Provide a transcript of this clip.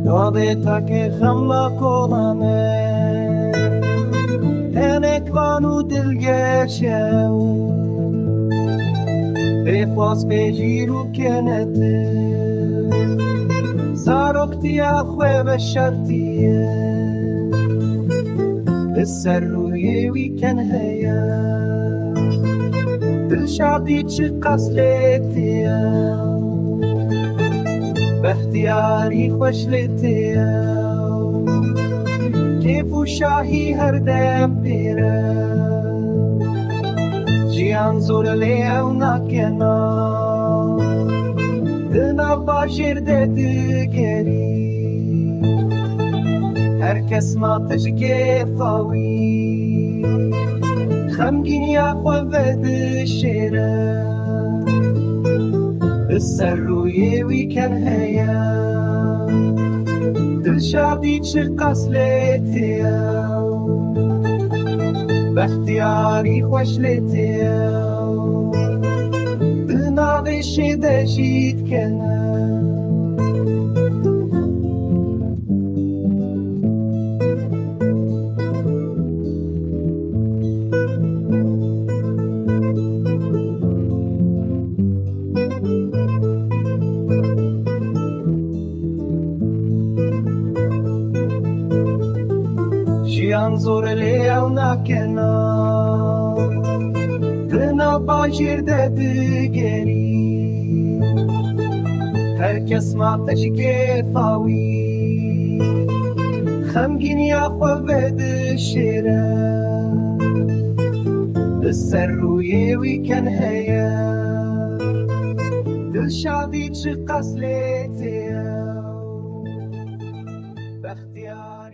یادت که خملا کلانه انکوانو دلگرشه بفاس بجیرو کنته زارکتیا خواه بشرتیه بسر روی ویکن هیا دل شادی چه قصلتیه باختیاری خوش لتیه کیف و شاهی هر دم پیره جیان زور لیو نکنا دنا باشیر ددگری هر کس ما تشگی فاوی خمگینی خو ود شیره بسر روی ویکن هیا دل شادی چه قصلتیه باختیاری خوش لتیه دناوش دجید کنه جیان زور لیو نکنا دنا باشیر ددگری هر کس ما تشکی فاوی خمگینی خو ود شیره بسر روی ویکن هیا دل شادی چه قصلتیه باختیار